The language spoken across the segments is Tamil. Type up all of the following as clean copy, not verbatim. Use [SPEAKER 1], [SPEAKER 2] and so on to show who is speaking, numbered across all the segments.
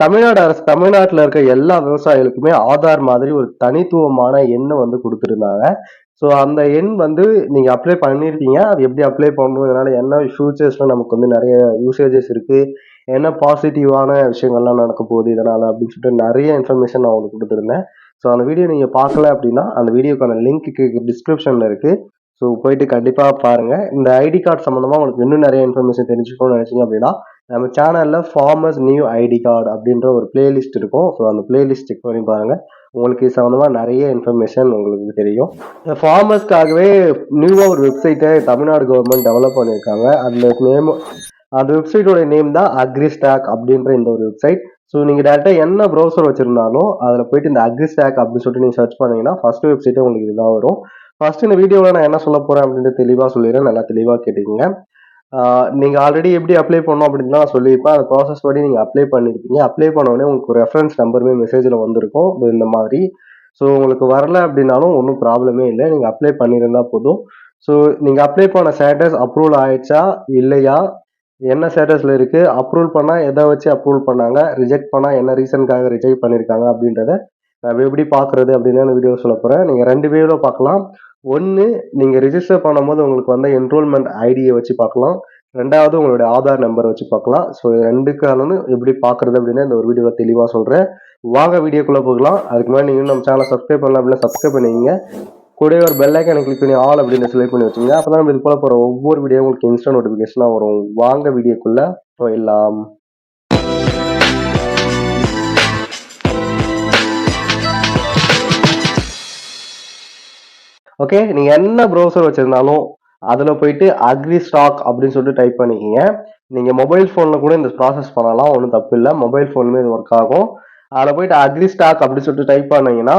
[SPEAKER 1] தமிழ்நாடு அரசு தமிழ்நாட்டுல இருக்க எல்லா விவசாயிகளுக்குமே ஆதார் மாதிரி ஒரு தனித்துவமான எண்ணை வந்து குடுத்திருந்தாங்க. ஸோ அந்த எண் வந்து நீங்க அப்ளை பண்ணியிருக்கீங்க. அது எப்படி அப்ளை பண்ணணும்? இதனால என்ன ஃபியூச்சர்ஸ்ல நமக்கு வந்து நெறைய யூசேஜஸ் இருக்கு. என்ன பாசிட்டிவான விஷயங்கள்லாம் நடக்க போகுது இதனால அப்படின்னு சொல்லிட்டு நெறைய இன்ஃபர்மேஷன் நான் உங்களுக்கு குடுத்திருந்தேன். ஸோ அந்த வீடியோ நீங்க பார்க்கல அப்படின்னா, அந்த வீடியோக்கான லிங்க் டிஸ்கிரிப்ஷன்ல இருக்கு. ஸோ போயிட்டு கண்டிப்பா பாருங்க. இந்த ஐடி கார்டு சம்மந்தமா உங்களுக்கு இன்னும் நெறைய இன்ஃபர்மேஷன் தெரிஞ்சுக்கணும்னு நெனைச்சீங்க அப்படின்னா, நம்ம சேனல்ல ஃபார்மர்ஸ் நியூ ஐடி கார்டு அப்படின்ற ஒரு பிளேலிஸ்ட் இருக்கும். ஸோ அந்த பிளேலிஸ்ட் செக் பண்ணி பாருங்க. உங்களுக்கு இது சம்மந்தமா நெறைய இன்ஃபர்மேஷன் உங்களுக்கு தெரியும். ஃபார்மர்ஸ்க்காகவே நியூவா ஒரு வெப்சைட்டை தமிழ்நாடு கவர்மெண்ட் டெவலப் பண்ணியிருக்காங்க. அந்த வெப்சைட்டோட நேம் தான் அக்ரிஸ்டாக் அப்படின்ற இந்த ஒரு வெப்சைட். ஸோ நீங்க டேரக்டா என்ன ப்ரௌசர் வச்சிருந்தாலும் அதுல போயிட்டு இந்த அக்ரிஸ்டாக் அப்படின்னு சொல்லிட்டு நீங்க சர்ச் பண்ணீங்கன்னா ஃபர்ஸ்ட் வெப்சைட்டே உங்களுக்கு இதுதான் வரும். ஃபர்ஸ்ட் இந்த வீடியோவில் நான் என்ன சொல்ல போறேன் அப்படின்னு தெளிவா சொல்லிடுறேன். நல்லா தெளிவா கேட்டுக்கங்க. நீங்க ஆல்ரெடி எப்படி அப்ளை பண்ணணும் அப்படின்னு நான் சொல்லியிருப்பேன். அந்த ப்ராசஸ் படி நீங்க அப்ளை பண்ணிருப்பீங்க. அப்ளை பண்ண உடனே உங்களுக்கு ஒரு ரெஃபரன்ஸ் நம்பருமே மெசேஜ்ல வந்திருக்கும் இந்த மாதிரி. ஸோ உங்களுக்கு வரல அப்படின்னாலும் ஒன்றும் ப்ராப்ளமே இல்லை. நீங்க அப்ளை பண்ணியிருந்தா போதும். ஸோ நீங்க அப்ளை பண்ண ஸ்டேட்டஸ் அப்ரூவல் ஆயிடுச்சா இல்லையா, என்ன ஸ்டேட்டஸ்ல இருக்கு, அப்ரூவல் பண்ணா எதை வச்சு அப்ரூவல் பண்ணாங்க, ரிஜெக்ட் பண்ணா என்ன ரீசனுக்காக ரிஜெக்ட் பண்ணிருக்காங்க அப்படின்றத நான் எப்படி பாக்குறது அப்படின்னு வீடியோ சொல்ல போறேன். நீங்க 2 வேல பார்க்கலாம். ஒன்னு, நீங்க ரிஜிஸ்டர் பண்ணும்போது உங்களுக்கு வந்த என்ரோல்மெண்ட் ஐடியை வச்சு பார்க்கலாம். 2வது உங்களுடைய ஆதார் நம்பர் வச்சு பார்க்கலாம். ஸோ 2க்கான எப்படி பாக்குறது அப்படின்னு இந்த ஒரு வீடியோல தெளிவா சொல்றேன். வாங்க வீடியோக்குள்ள போகலாம். அதுக்கு முன்னாடி நீங்க நம்ம சேனலை சப்ஸ்கிரைப் பண்ணலாம் அப்படின்னா சப்ஸ்கிரைப் பண்ணிக்கங்க. கூடவே ஒரு பெல் ஐக்கானை கிளிக் பண்ணி ஆல் அப்படின்னு செலக்ட் பண்ணி வச்சுங்க. அப்பதான் நம்ம இது போல போற ஒவ்வொரு வீடியோ உங்களுக்கு இன்ஸ்டா நோட்டிபிகேஷனா வரும். வாங்க வீடியோக்குள்ள போயிடலாம். ஓகே, நீங்க என்ன ப்ரௌசர் வச்சிருந்தாலும் அதுல போயிட்டு அக்ரிஸ்டாக் அப்படின்னு சொல்லிட்டு டைப் பண்ணிக்கிங்க. நீங்க மொபைல் போன்ல கூட இந்த ப்ராசஸ் பண்ணலாம், ஒன்றும் தப்பு இல்லை. மொபைல் போன்லயுமே இது ஒர்க் ஆகும். அதுல போயிட்டு அக்ரிஸ்டாக் அப்படின்னு சொல்லிட்டு டைப் பண்ணீங்கன்னா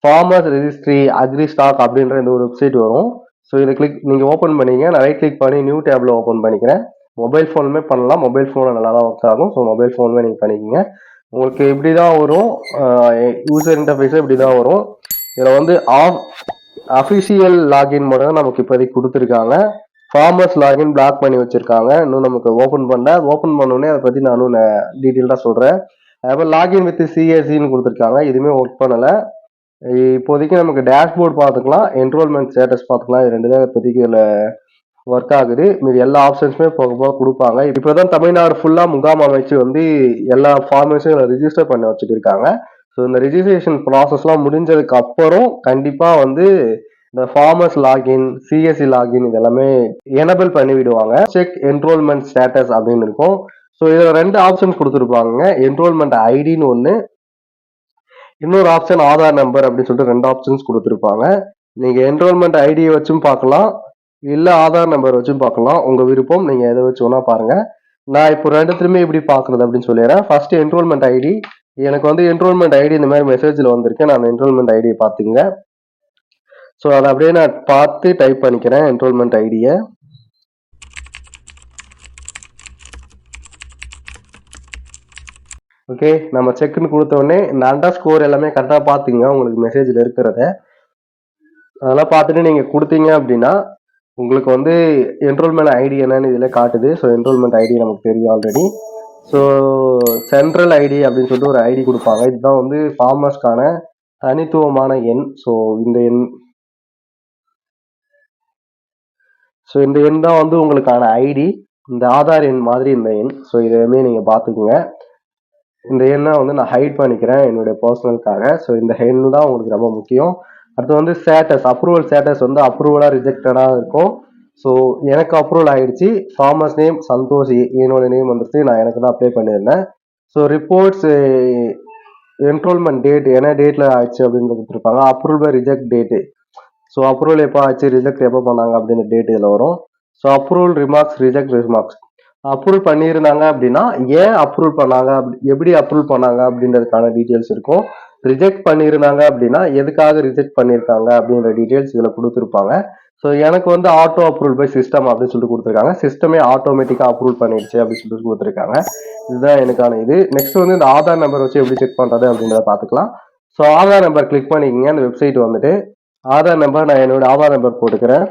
[SPEAKER 1] ஃபார்மர்ஸ் ரெஜிஸ்ட்ரி அக்ரிஸ்டாக் அப்படின்ற இந்த ஒரு வெப்சைட் வரும். ஸோ இதை நீங்க ஓப்பன் பண்ணிங்க. நான் ரைட் கிளிக் பண்ணி நியூ டேப்ல ஓப்பன் பண்ணிக்கிறேன். மொபைல் போனுமே பண்ணலாம். மொபைல் போன் நல்லா தான் ஒர்க் ஆகும். ஸோ மொபைல் போனுமே நீங்க பண்ணிக்கங்க. உங்களுக்கு இப்படிதான் வரும். யூசர் இன்டர்ஃபேஸ் இப்படிதான் வரும். இதுல வந்து அஃபிஷியல் லாகின் மட்டும் நமக்கு இப்போதைக்கு கொடுத்துருக்காங்க. ஃபார்மர்ஸ் லாகின் பிளாக் பண்ணி வச்சிருக்காங்க. இன்னும் நமக்கு ஓப்பன் பண்ணல. ஓப்பன் பண்ணோடனே அதை பத்தி நானும் டீட்டெயில்டா சொல்றேன். அப்புறம் லாகின் வித் சிஎஸ்சின்னு கொடுத்துருக்காங்க. இதுவுமே ஒர்க் பண்ணல. இப்போதைக்கு நமக்கு டேஷ்போர்ட் பார்த்துக்கலாம், என்ரோல்மெண்ட் ஸ்டேட்டஸ் பார்த்துக்கலாம். இது 2 தான் இப்போதைக்கு இதுல ஒர்க் ஆகுது. மீது எல்லா ஆப்ஷன்ஸுமே போக போக கொடுப்பாங்க. இப்போதான் தமிழ்நாடு ஃபுல்லா முகாம் அமைச்சு வந்து எல்லா ஃபார்மர்ஸையும் ரிஜிஸ்டர் பண்ண வச்சுட்டு இருக்காங்க. ஸோ இந்த ரிஜிஸ்ட்ரேஷன் ப்ராசஸ்லாம் முடிஞ்சதுக்கு அப்புறம் கண்டிப்பா வந்து இந்த ஃபார்மர்ஸ் லாகின், சிஎஸ்சி லாகின் இதெல்லாமே எனபிள் பண்ணி விடுவாங்க. செக் என்ரோல்மெண்ட் ஸ்டேட்டஸ் அப்படின்னு இருக்கும். ஸோ இதுல 2 ஆப்ஷன் கொடுத்துருப்பாங்க. என்ரோல்மெண்ட் ஐடின்னு ஒன்று, இன்னொரு ஆப்ஷன் ஆதார் நம்பர் அப்படின்னு சொல்லிட்டு 2 ஆப்ஷன்ஸ் கொடுத்துருப்பாங்க. நீங்க என்ரோல்மெண்ட் ஐடியை வச்சும் பார்க்கலாம், இல்ல ஆதார் நம்பர் வச்சும் பார்க்கலாம். உங்க விருப்பம். நீங்க எதை வச்சு வேணா பாருங்க. நான் இப்போ 2த்துலயுமே எப்படி பாக்குறது அப்படின்னு சொல்லிடுறேன். First enrolment ID. எனக்கு வந்து என்ரோல்மெண்ட் ஐடி இந்த மாதிரி மெசேஜ்ல வந்திருக்கு. நான் என்ரோல்மெண்ட் ஐடியை பார்த்துங்க. ஸோ அதை அப்படியே நான் பார்த்து டைப் பண்ணிக்கிறேன் என்ரோல்மெண்ட் ஐடியை. ஓகே, நம்ம செக்னு கொடுத்த உடனே இந்த அண்டர் ஸ்கோர் எல்லாமே கரெக்டாக பார்த்துங்க உங்களுக்கு மெசேஜில் இருக்கிறத. அதெல்லாம் பார்த்துட்டு நீங்கள் கொடுத்தீங்க அப்படின்னா உங்களுக்கு வந்து என்ரோல்மெண்ட் ஐடி என்னன்னு இதில் காட்டுது. ஸோ என்ரோல்மெண்ட் ஐடி நமக்கு தெரியும் ஆல்ரெடி. ஸோ சென்ட்ரல் ஐடி அப்படின்னு சொல்லிட்டு ஒரு ஐடி கொடுப்பாங்க. இதுதான் வந்து ஃபார்மர்ஸ்க்கான தனித்துவமான எண். ஸோ இந்த எண் தான் வந்து உங்களுக்கான ஐடி. இந்த ஆதார் எண் மாதிரி இந்த எண். ஸோ இதையுமே நீங்கள் பார்த்துக்குங்க. இந்த எண்ணை வந்து நான் ஹைட் பண்ணிக்கிறேன் என்னுடைய பர்சனலுக்காக. ஸோ இந்த எண் தான் உங்களுக்கு ரொம்ப முக்கியம். அடுத்து வந்து ஸ்டேட்டஸ், அப்ரூவல் ஸ்டேட்டஸ் வந்து அப்ரூவலா ரிஜெக்டடாக இருக்கும். ஸோ எனக்கு அப்ரூவல் ஆயிடுச்சு. ஃபார்மர்ஸ் நேம் சந்தோஷ், என்னோட நேம் வந்துட்டு நான் எனக்கு தான் அப்ளை பண்ணியிருந்தேன். ஸோ ரிப்போர்ட்ஸ் என்ரோல்மெண்ட் டேட் என்ன டேட்ல ஆயிடுச்சு அப்படின்னு கொடுத்துருப்பாங்க. Approval reject date. So approval எப்போ ஆச்சு, ரிஜெக்ட் எப்போ பண்ணாங்க அப்படின்னு டேட் இதில் வரும். So approval remarks, reject remarks. Approval பண்ணியிருந்தாங்க அப்படின்னா ஏன் அப்ரூவல் பண்ணாங்க, எப்படி அப்ரூவல் பண்ணாங்க அப்படின்றதுக்கான டீட்டெயில்ஸ் இருக்கும். ரிஜெக்ட் பண்ணியிருந்தாங்க அப்படின்னா எதுக்காக ரிஜெக்ட் பண்ணியிருக்காங்க அப்படின்ற டீட்டெயில்ஸ் இதில் கொடுத்துருப்பாங்க. ஸோ எனக்கு வந்து ஆட்டோ அப்ரூவல் பை சிஸ்டம் அப்படின்னு சொல்லிட்டு கொடுத்துருக்காங்க. சிஸ்டமே ஆட்டோமேட்டிக்காக அப்ரூவல் பண்ணிடுச்சு அப்படின்னு சொல்லிட்டு கொடுத்துருக்காங்க. இதுதான் எனக்கான இது. நெக்ஸ்ட் வந்து இந்த ஆதார் நம்பர் வச்சு எப்படி செக் பண்ணுறது அப்படின்றத பார்த்துக்கலாம். ஸோ ஆதார் நம்பர் கிளிக் பண்ணிக்கங்க. அந்த வெப்சைட் வந்துட்டு ஆதார் நம்பர், நான் என்னோட ஆதார் நம்பர் போட்டுக்கிறேன்.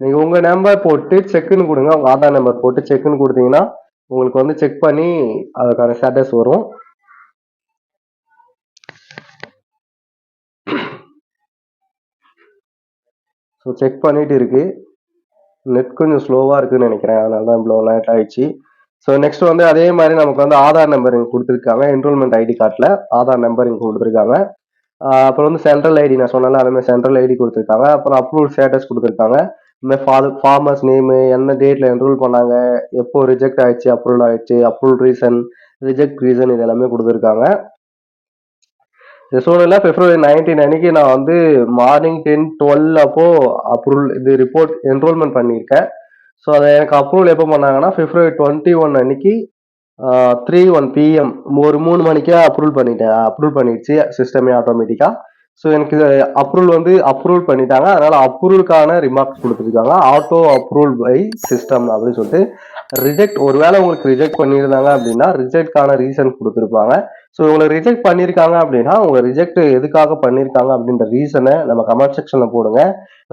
[SPEAKER 1] நீங்க உங்க நம்பர் போட்டு செக்னு கொடுங்க. உங்க ஆதார் நம்பர் போட்டு செக்னு கொடுத்தீங்கன்னா உங்களுக்கு வந்து செக் பண்ணி அதுக்கான ஸ்டேட்டஸ் வரும். ஸோ செக் பண்ணிட்டு இருக்கு. நெட் கொஞ்சம் ஸ்லோவா இருக்குன்னு நினைக்கிறேன், அதனால தான் இவ்வளோ லேட் ஆயிடுச்சு. ஸோ நெக்ஸ்ட் வந்து அதே மாதிரி நமக்கு வந்து ஆதார் நம்பர் இங்கே கொடுத்துருக்காங்க. என்ரோல்மெண்ட் ஐடி கார்டில் ஆதார் நம்பர் இங்கே கொடுத்துருக்காங்க. அப்புறம் வந்து சென்ட்ரல் ஐடி நான் சொன்னால அதே மாதிரி சென்ட்ரல் ஐடி கொடுத்துருக்காங்க. அப்புறம் அப்ரூவல் ஸ்டேட்டஸ் கொடுத்துருக்காங்க. இந்தமாதிரி ஃபார்மர்ஸ் நேமு, என்ன டேட்ல என்ரோல் பண்ணாங்க, எப்போ ரிஜெக்ட் ஆயிடுச்சு, அப்ரூவல் ஆயிடுச்சு, அப்ரூவல் ரீசன், ரிஜெக்ட் ரீசன், இது எல்லாமே கொடுத்துருக்காங்க. இந்த சூழ்நிலை பிப்ரவரி 19 அன்னைக்கு நான் வந்து மார்னிங் 10-12 அப்போ அப்ரூவல் இது ரிப்போர்ட் என்ரோல்மெண்ட் பண்ணியிருக்கேன். ஸோ அதை எனக்கு அப்ரூவல் எப்போ பண்ணாங்கன்னா பிப்ரவரி 21 அன்னைக்கு 3:01 PM ஒரு 3 மணிக்கே அப்ரூவல் பண்ணிடுச்சு சிஸ்டமே ஆட்டோமேட்டிக்கா. ஸோ எனக்கு அப்ரூவல் பண்ணிட்டாங்க. அதனால அப்ரூவலுக்கான ரிமார்க்ஸ் கொடுத்துருக்காங்க. ஆட்டோ அப்ரூவல் பை சிஸ்டம் அப்படின்னு சொல்லிட்டு ரிஜெக்ட், ஒருவேளை உங்களுக்கு ரிஜெக்ட் பண்ணியிருந்தாங்க அப்படின்னா ரிஜெக்ட்கான ரீசன் கொடுத்துருப்பாங்க. ஸோ உங்களை ரிஜெக்ட் பண்ணியிருக்காங்க அப்படின்னா உங்களை ரிஜெக்ட் எதுக்காக பண்ணியிருக்காங்க அப்படின்ற ரீசனை நம்ம கமெண்ட் செக்ஷனில் போடுங்க.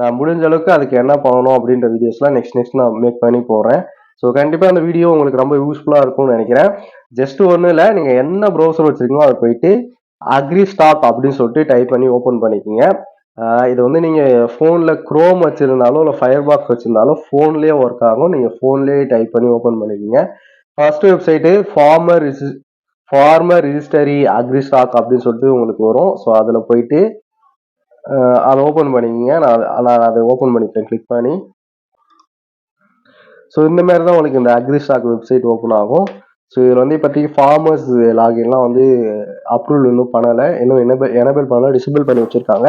[SPEAKER 1] நான் முடிஞ்ச அளவுக்கு அதுக்கு என்ன பண்ணணும் அப்படின்ற வீடியோஸ்லாம் நெக்ஸ்ட் நான் மேக் பண்ணி போடுறேன். ஸோ கண்டிப்பாக அந்த வீடியோ உங்களுக்கு ரொம்ப யூஸ்ஃபுல்லாக இருக்கும்னு நினைக்கிறேன். ஜஸ்ட் ஒன்றும் இல்லை, நீங்கள் என்ன ப்ரௌசர் வச்சுருக்கீங்களோ அதை போயிட்டு அக்ரி ஸ்டாக் அப்படின்னு சொல்லிட்டு டைப் பண்ணி ஓப்பன் பண்ணிக்கோங்க. இது வந்து நீங்கள் ஃபோனில் க்ரோம் வச்சுருந்தாலும் இல்லை ஃபயர் பாக்ஸ் வச்சுருந்தாலும் ஃபோன்லேயே ஒர்க் ஆகும். நீங்கள் ஃபோன்லேயே டைப் பண்ணி ஓப்பன் பண்ணிக்கோங்க. First website farmer registry agri stack அப்படின்னு சொல்லிட்டு உங்களுக்கு வரும். ஸோ அதில் போயிட்டு அதை ஓப்பன் பண்ணிக்கோங்க. நான் அதை ஓப்பன் பண்ணிக்கிறேன் கிளிக் பண்ணி. ஸோ இந்த மாதிரி தான் உங்களுக்கு இந்த அக்ரி ஸ்டாக் வெப்சைட் ஓப்பன் ஆகும். ஸோ இதில் வந்து இப்போதைக்கு ஃபார்மர்ஸ் லாகின்லாம் வந்து அப்ரூவல் இன்னும் பண்ணலை, இன்னும் எனேபிள் பண்ணலை, டிசபிள் பண்ணி வச்சுருக்காங்க.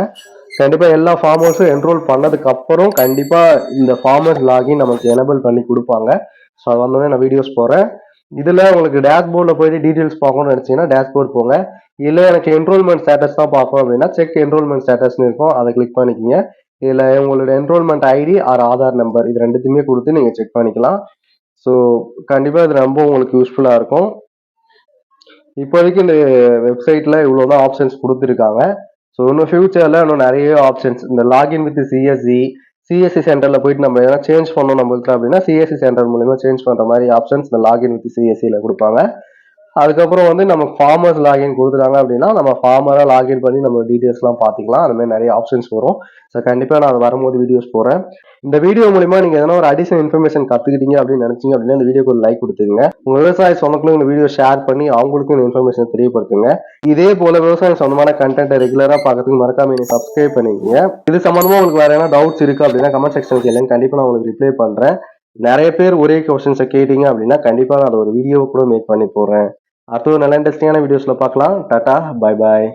[SPEAKER 1] கண்டிப்பாக எல்லா ஃபார்மர்ஸும் என்ரோல் பண்ணதுக்கு அப்புறம் கண்டிப்பாக இந்த ஃபார்மர்ஸ் லாகின் நமக்கு எனேபிள் பண்ணி கொடுப்பாங்க. ஸோ அது வந்தோடனே நான் வீடியோஸ் போகிறேன். இதில் உங்களுக்கு டேஷ்போர்டில் போயிட்டு டீட்டெயில்ஸ் பார்க்கணும்னு நினச்சிங்கன்னா டேஷ்போர்ட் போங்க. இல்லை எனக்கு என்ரோல்மெண்ட் ஸ்டேட்டஸ் தான் பார்க்கணும் அப்படின்னா செக் என்ரோல்மெண்ட் ஸ்டேட்டஸ்னு இருக்கும், அதை கிளிக் பண்ணிக்கிங்க. இதில் உங்களோட enrolment ID or Aadhaar number இது ரெண்டுத்தையுமே கொடுத்து நீங்கள் செக் பண்ணிக்கலாம். ஸோ கண்டிப்பாக இது ரொம்ப உங்களுக்கு யூஸ்ஃபுல்லாக இருக்கும். இப்போதைக்கு இந்த வெப்சைட்டில் இவ்வளோ தான் ஆப்ஷன்ஸ் கொடுத்துருக்காங்க. ஸோ இன்னும் ஃபியூச்சரில் இன்னும் நிறைய ஆப்ஷன்ஸ், இந்த லாகின் வித் சிஎஸ்சி சென்டரில் போயிட்டு நம்ம எதனா சேஞ்ச் பண்ணணும் நம்மளுக்கு அப்படின்னா சிஎஸ்சி சென்டர் மூலிமா சேஞ்ச் பண்ணுற மாதிரி ஆப்ஷன்ஸ் இந்த லாகின் வித் சிஎஸ்சியில் கொடுப்பாங்க. அதுக்கப்புறம் வந்து நம்ம ஃபார்மர்ஸ் லாகின் கொடுத்துட்டாங்க அப்படின்னா நம்ம ஃபார்மராக லாகின் பண்ணி நம்ம டீட்டெயில்ஸ்லாம் பார்த்துக்கலாம். அந்த மாதிரி நிறைய ஆப்ஷன்ஸ் வரும். ஸோ கண்டிப்பாக நான் அது வரும்போது வீடியோஸ் போகிறேன். இந்த வீடியோ மூலிமா நீங்கள் எதனா ஒரு அடிஷனல் இன்ஃபர்மேஷன் கற்றுக்கிட்டீங்க அப்படின்னு நினச்சிங்க அப்படின்னா இந்த வீடியோக்கு ஒரு லைக் கொடுத்துங்க. உங்கள் விவசாய சொந்தங்களும் இந்த வீடியோ ஷேர் பண்ணி அவங்களுக்கும் இந்த இன்ஃபர்மேஷன் தெரியப்படுத்துங்க. இதே போல விவசாயம் சொந்தமான கண்டென்ட்டை ரெகுலராக பார்க்கறதுக்கு மறக்காம நீங்கள் சப்ஸ்கிரைப் பண்ணிக்கங்க. இது சம்மந்தமாக உங்களுக்கு வேறு என்ன டவுட்ஸ் இருக்குது அப்படின்னா கமெண்ட் செக்ஷன் கேளுங்க, கண்டிப்பாக நான் உங்களுக்கு ரிப்ளை பண்ணுறேன். நிறைய பேர் ஒரே கொஸ்டின்ஸை கேட்டீங்க அப்படின்னா கண்டிப்பாக நான் அதை ஒரு வீடியோ கூட மேக் பண்ணி போடுறேன். அடுத்து நல்ல இன்ட்ரெஸ்டிங்கான வீடியோஸ்ல பார்க்கலாம். Tata, bye bye.